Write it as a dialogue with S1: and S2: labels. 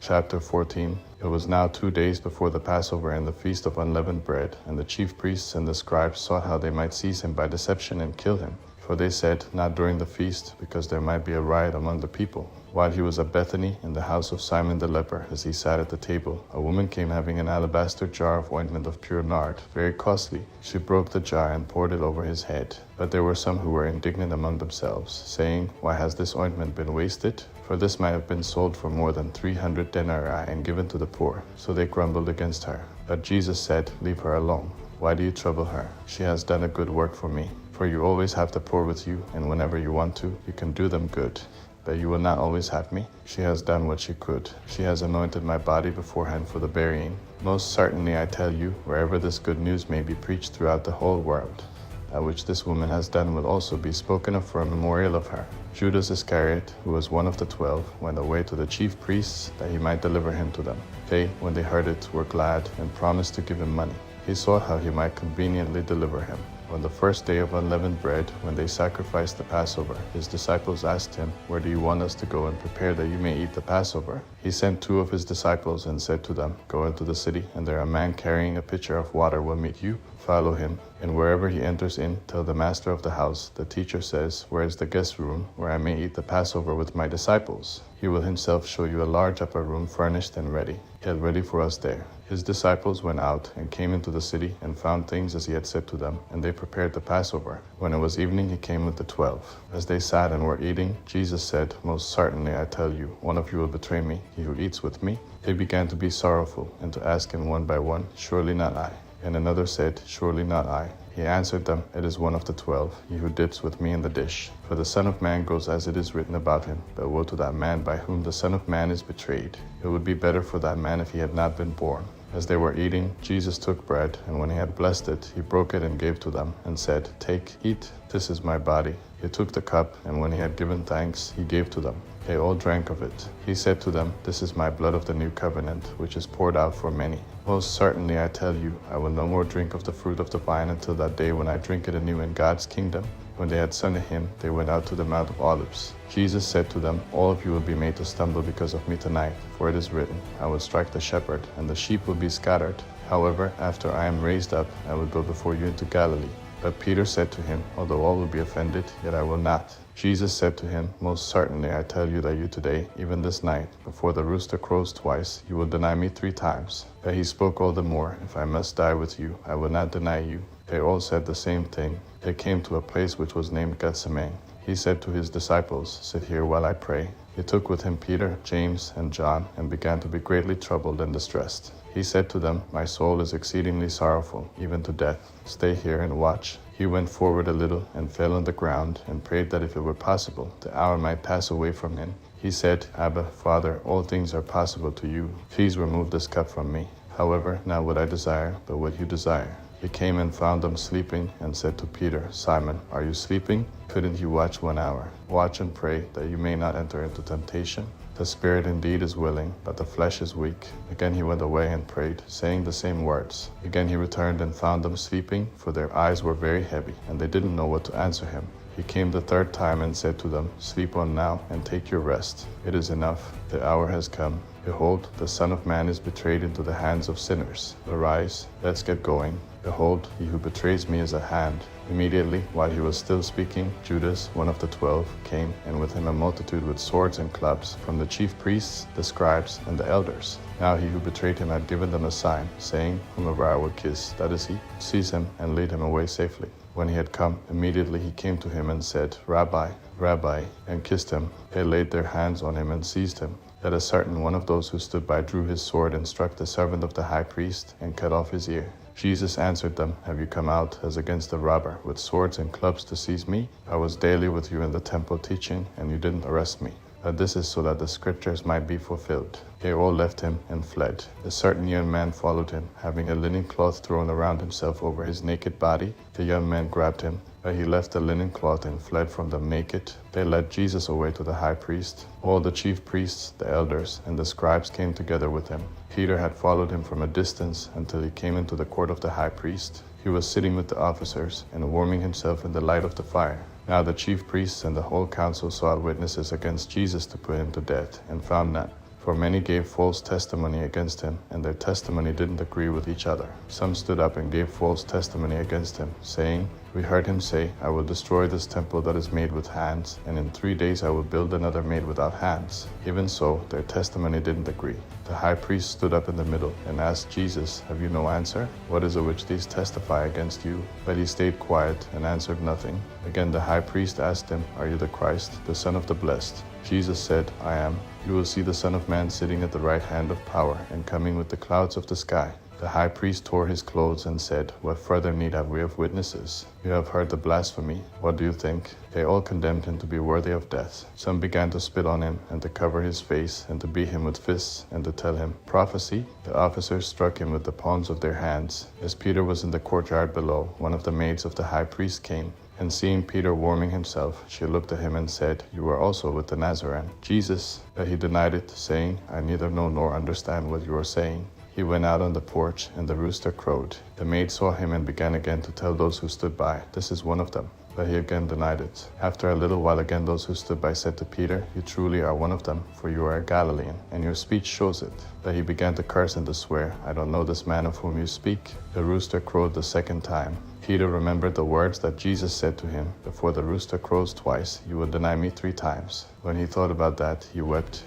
S1: Chapter 14. It was now 2 days before the Passover and the Feast of Unleavened Bread, and the chief priests and the scribes sought how they might seize him by deception and kill him. For they said, not during the feast, because there might be a riot among the people. While he was at Bethany, in the house of Simon the leper, as he sat at the table, a woman came having an alabaster jar of ointment of pure nard, very costly. She broke the jar and poured it over his head. But there were some who were indignant among themselves, saying, Why has this ointment been wasted? For this might have been sold for more than 300 denarii and given to the poor. So they grumbled against her. But Jesus said, Leave her alone. Why do you trouble her? She has done a good work for me. For you always have the poor with you, and whenever you want to, you can do them good. But you will not always have me. She has done what she could. She has anointed my body beforehand for the burying. Most certainly I tell you, wherever this good news may be preached throughout the whole world, that which this woman has done will also be spoken of for a memorial of her. Judas Iscariot, who was one of the 12, went away to the chief priests that he might deliver him to them. They, when they heard it, were glad and promised to give him money. He sought how he might conveniently deliver him. On the first day of unleavened bread, when they sacrificed the Passover, his disciples asked him, Where do you want us to go and prepare that you may eat the Passover? He sent 2 of his disciples and said to them, Go into the city, and there a man carrying a pitcher of water will meet you. Follow him, and wherever he enters in, tell the master of the house, The teacher says, Where is the guest room, where I may eat the Passover with my disciples? He will himself show you a large upper room furnished and ready. Get ready for us there. His disciples went out and came into the city and found things as he had said to them, and they prepared the Passover. When it was evening, he came with the 12. As they sat and were eating, Jesus said, Most certainly I tell you, one of you will betray me, he who eats with me. They began to be sorrowful and to ask him one by one, Surely not I. And another said, Surely not I. He answered them, It is one of the 12, he who dips with me in the dish. For the Son of Man goes as it is written about him, but woe to that man by whom the Son of Man is betrayed. It would be better for that man if he had not been born. As they were eating, Jesus took bread, and when he had blessed it, he broke it and gave to them, and said, Take, eat, this is my body. He took the cup, and when he had given thanks, he gave to them. They all drank of it. He said to them, This is my blood of the new covenant, which is poured out for many. Most certainly I tell you, I will no more drink of the fruit of the vine until that day when I drink it anew in God's kingdom. When they had sung a hymn, they went out to the Mount of Olives. Jesus said to them, All of you will be made to stumble because of me tonight, for it is written, I will strike the shepherd, and the sheep will be scattered. However, after I am raised up, I will go before you into Galilee. But Peter said to him, Although all will be offended, yet I will not. Jesus said to him, Most certainly I tell you that you today, even this night, before the rooster crows twice, you will deny me 3 times. But he spoke all the more, If I must die with you, I will not deny you. They all said the same thing. They came to a place which was named Gethsemane. He said to his disciples, Sit here while I pray. He took with him Peter, James, and John, and began to be greatly troubled and distressed. He said to them, My soul is exceedingly sorrowful, even to death. Stay here and watch. He went forward a little and fell on the ground and prayed that if it were possible, the hour might pass away from him. He said, Abba, Father, all things are possible to you. Please remove this cup from me. However, not what I desire, but what you desire. He came and found them sleeping and said to Peter, Simon, are you sleeping? Couldn't you watch 1 hour? Watch and pray that you may not enter into temptation. The spirit indeed is willing, but the flesh is weak. Again he went away and prayed, saying the same words. Again he returned and found them sleeping, for their eyes were very heavy, and they didn't know what to answer him. He came the 3rd time and said to them, Sleep on now and take your rest. It is enough. The hour has come. Behold, the Son of Man is betrayed into the hands of sinners. Arise, let's get going. Behold, he who betrays me is at hand. Immediately, while he was still speaking, Judas, one of the 12, came, and with him a multitude with swords and clubs, from the chief priests, the scribes, and the elders. Now he who betrayed him had given them a sign, saying, Whomever I will kiss, that is he. Seize him and lead him away safely. When he had come, immediately he came to him and said, Rabbi, Rabbi, and kissed him. They laid their hands on him and seized him. Yet a certain one of those who stood by drew his sword and struck the servant of the high priest and cut off his ear. Jesus answered them, Have you come out as against a robber with swords and clubs to seize me? I was daily with you in the temple teaching, and you didn't arrest me. But this is so that the scriptures might be fulfilled. They all left him and fled. A certain young man followed him, having a linen cloth thrown around himself over his naked body. The young man grabbed him, but he left the linen cloth and fled from them naked. They led Jesus away to the high priest. All the chief priests, the elders, and the scribes came together with him. Peter had followed him from a distance until he came into the court of the high priest. He was sitting with the officers and warming himself in the light of the fire. Now the chief priests and the whole council sought witnesses against Jesus to put him to death, and found none. For many gave false testimony against him, and their testimony didn't agree with each other. Some stood up and gave false testimony against him, saying, "We heard him say, 'I will destroy this temple that is made with hands, and in 3 days I will build another made without hands.' Even so, their testimony didn't agree. The high priest stood up in the middle and asked Jesus, 'Have you no answer? What is it which these testify against you?' But he stayed quiet and answered nothing. Again the high priest asked him, 'Are you the Christ, the Son of the Blessed?' Jesus said, 'I am. You will see the Son of Man sitting at the right hand of power and coming with the clouds of the sky.' The high priest tore his clothes and said, 'What further need have we of witnesses? You have heard the blasphemy. What do you think?' They all condemned him to be worthy of death. Some began to spit on him and to cover his face and to beat him with fists and to tell him, 'Prophesy.' The officers struck him with the palms of their hands. As Peter was in the courtyard below, one of the maids of the high priest came. And seeing Peter warming himself, she looked at him and said, 'You are also with the Nazarene.' Jesus, but he denied it, saying, 'I neither know nor understand what you are saying.' He went out on the porch, and the rooster crowed. The maid saw him and began again to tell those who stood by, 'This is one of them.' But he again denied it. After a little while again those who stood by said to Peter, 'You truly are one of them, for you are a Galilean, and your speech shows it.' But he began to curse and to swear, 'I don't know this man of whom you speak.' The rooster crowed the second time. Peter remembered the words that Jesus said to him, 'Before the rooster crows twice, you will deny me 3 times.' When he thought about that, he wept.